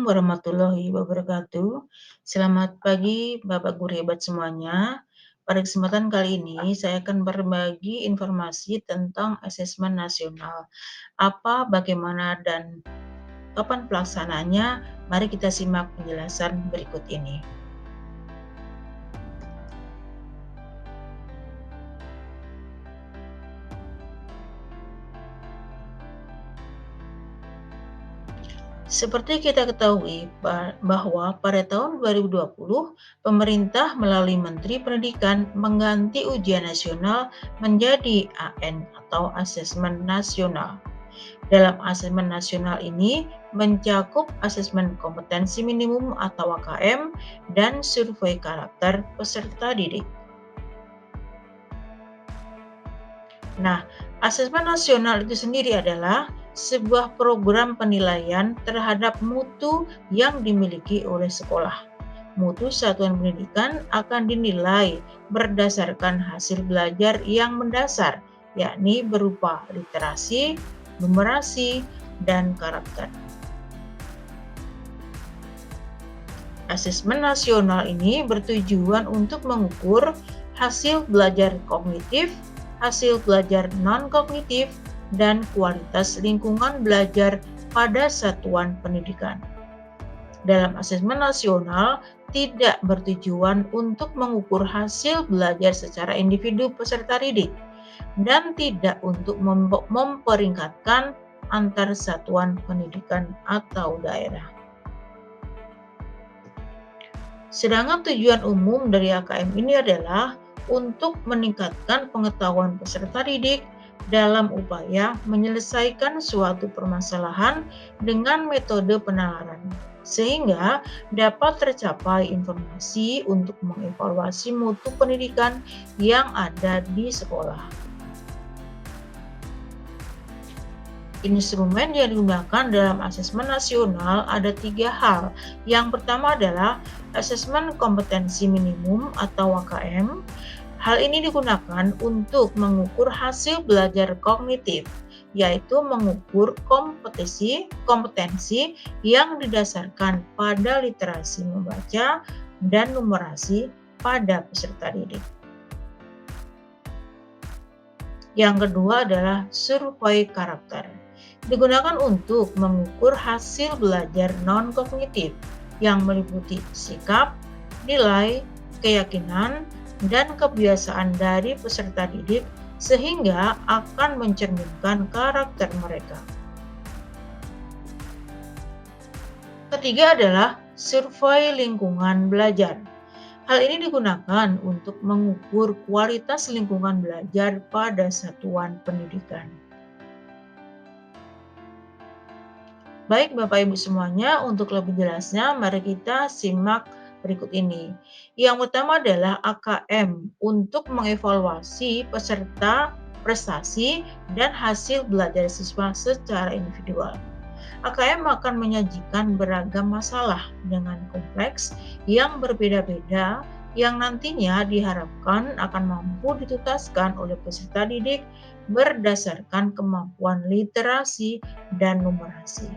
warahmatullahi wabarakatuh. Selamat pagi Bapak Guru hebat semuanya. Pada kesempatan kali ini saya akan berbagi informasi tentang asesmen nasional. Apa, bagaimana, dan kapan pelaksanaannya? Mari kita simak penjelasan berikut ini. Seperti kita ketahui bahwa pada tahun 2020, pemerintah melalui Menteri Pendidikan mengganti ujian nasional menjadi AN atau Asesmen Nasional. Dalam asesmen nasional ini mencakup asesmen kompetensi minimum atau AKM dan survei karakter peserta didik. Nah, asesmen nasional itu sendiri adalah sebuah program penilaian terhadap mutu yang dimiliki oleh sekolah. Mutu satuan pendidikan akan dinilai berdasarkan hasil belajar yang mendasar, yakni berupa literasi, numerasi, dan karakter. Asesmen nasional ini bertujuan untuk mengukur hasil belajar kognitif, hasil belajar non-kognitif, dan kualitas lingkungan belajar pada satuan pendidikan. Dalam asesmen nasional, tidak bertujuan untuk mengukur hasil belajar secara individu peserta didik dan tidak untuk memperingkatkan antar satuan pendidikan atau daerah. Sedangkan tujuan umum dari AKM ini adalah untuk meningkatkan pengetahuan peserta didik dalam upaya menyelesaikan suatu permasalahan dengan metode penalaran, sehingga dapat tercapai informasi untuk mengevaluasi mutu pendidikan yang ada di sekolah. Instrumen yang digunakan dalam asesmen nasional ada 3 hal. Yang pertama adalah asesmen kompetensi minimum atau AKM. Hal ini digunakan untuk mengukur hasil belajar kognitif, yaitu mengukur kompetensi yang didasarkan pada literasi membaca dan numerasi pada peserta didik. Yang kedua adalah survei karakter. Digunakan untuk mengukur hasil belajar non-kognitif yang meliputi sikap, nilai, keyakinan, dan kebiasaan dari peserta didik sehingga akan mencerminkan karakter mereka. Ketiga adalah survei lingkungan belajar. Hal ini digunakan untuk mengukur kualitas lingkungan belajar pada satuan pendidikan. Baik Bapak Ibu semuanya, untuk lebih jelasnya mari kita simak berikut ini. Yang pertama adalah AKM untuk mengevaluasi peserta prestasi dan hasil belajar siswa secara individual. AKM akan menyajikan beragam masalah dengan kompleks yang berbeda-beda yang nantinya diharapkan akan mampu dituntaskan oleh peserta didik berdasarkan kemampuan literasi dan numerasi.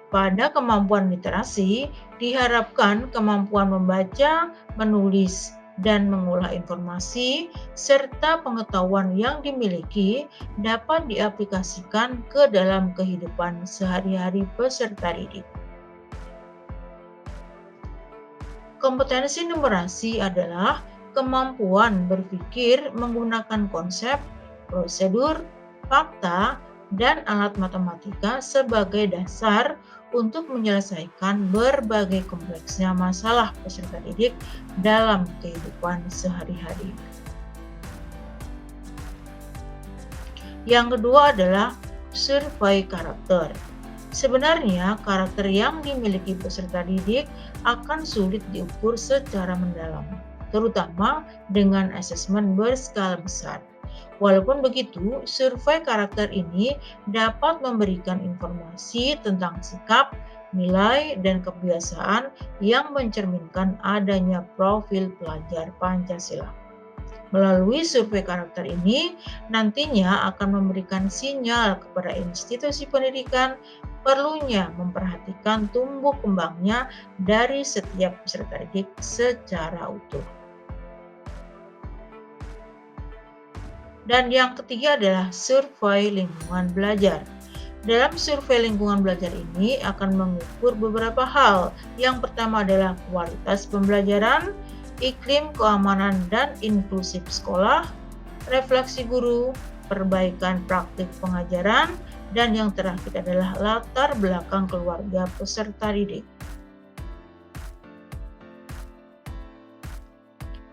Pada kemampuan literasi, diharapkan kemampuan membaca, menulis, dan mengolah informasi, serta pengetahuan yang dimiliki dapat diaplikasikan ke dalam kehidupan sehari-hari peserta didik. Kompetensi numerasi adalah kemampuan berpikir menggunakan konsep, prosedur, fakta, dan alat matematika sebagai dasar untuk menyelesaikan berbagai kompleksnya masalah peserta didik dalam kehidupan sehari-hari. Yang kedua adalah survei karakter. Sebenarnya, karakter yang dimiliki peserta didik akan sulit diukur secara mendalam, terutama dengan asesmen berskala besar. Walaupun begitu, survei karakter ini dapat memberikan informasi tentang sikap, nilai, dan kebiasaan yang mencerminkan adanya profil pelajar Pancasila. Melalui survei karakter ini, nantinya akan memberikan sinyal kepada institusi pendidikan perlunya memperhatikan tumbuh kembangnya dari setiap peserta didik secara utuh. Dan yang ketiga adalah survei lingkungan belajar. Dalam survei lingkungan belajar ini akan mengukur beberapa hal. Yang pertama adalah kualitas pembelajaran, iklim keamanan dan inklusif sekolah, refleksi guru, perbaikan praktik pengajaran, dan yang terakhir adalah latar belakang keluarga peserta didik.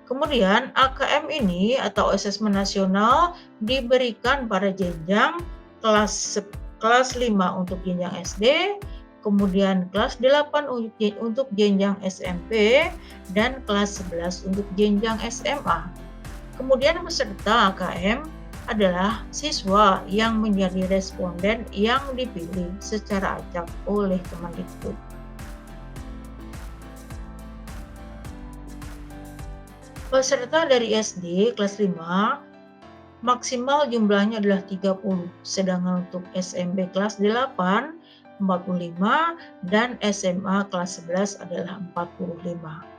Kemudian AKM ini atau asesmen nasional diberikan pada jenjang kelas 5 untuk jenjang SD, kemudian kelas 8 untuk jenjang SMP, dan kelas 11 untuk jenjang SMA. Kemudian peserta AKM adalah siswa yang menjadi responden yang dipilih secara acak oleh Kemendikbud. Peserta dari SD kelas 5 maksimal jumlahnya adalah 30, sedangkan untuk SMP kelas 8 45 dan SMA kelas 11 adalah 45.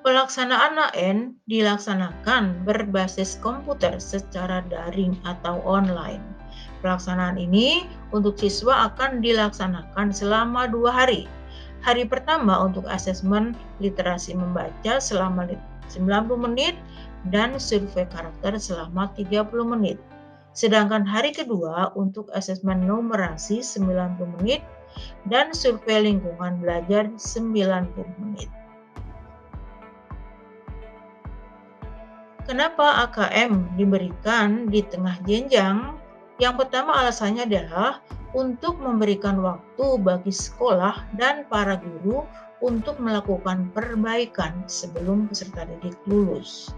Pelaksanaan AN dilaksanakan berbasis komputer secara daring atau online. Pelaksanaan ini untuk siswa akan dilaksanakan selama 2 hari. Hari pertama untuk asesmen literasi membaca selama 90 menit dan survei karakter selama 30 menit. Sedangkan hari kedua untuk asesmen numerasi 90 menit dan survei lingkungan belajar 90 menit. Kenapa AKM diberikan di tengah jenjang? Yang pertama alasannya adalah untuk memberikan waktu bagi sekolah dan para guru untuk melakukan perbaikan sebelum peserta didik lulus.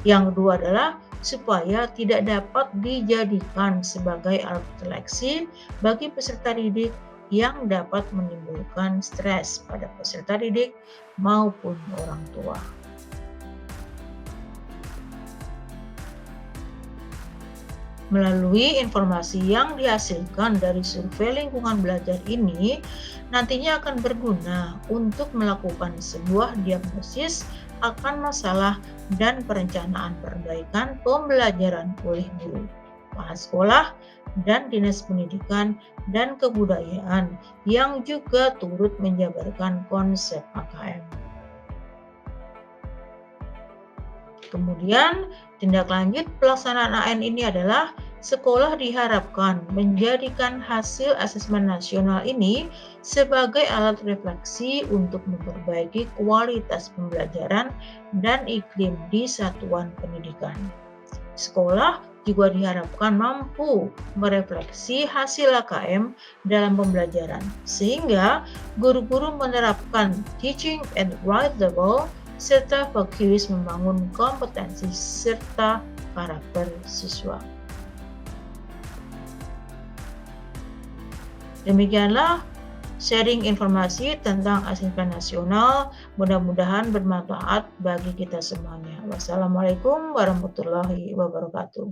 Yang kedua adalah supaya tidak dapat dijadikan sebagai alat seleksi bagi peserta didik yang dapat menimbulkan stres pada peserta didik maupun orang tua. Melalui informasi yang dihasilkan dari survei lingkungan belajar ini, nantinya akan berguna untuk melakukan sebuah diagnosis akan masalah dan perencanaan perbaikan pembelajaran oleh guru, kepala sekolah, dan dinas pendidikan dan kebudayaan yang juga turut menjabarkan konsep AKM. Kemudian, tindak lanjut pelaksanaan AN ini adalah sekolah diharapkan menjadikan hasil asesmen nasional ini sebagai alat refleksi untuk memperbaiki kualitas pembelajaran dan iklim di satuan pendidikan. Sekolah juga diharapkan mampu merefleksi hasil AKM dalam pembelajaran, sehingga guru-guru menerapkan teaching at the right level serta fokus membangun kompetensi serta karakter siswa. Demikianlah sharing informasi tentang asesmen nasional, mudah-mudahan bermanfaat bagi kita semuanya. Wassalamualaikum warahmatullahi wabarakatuh.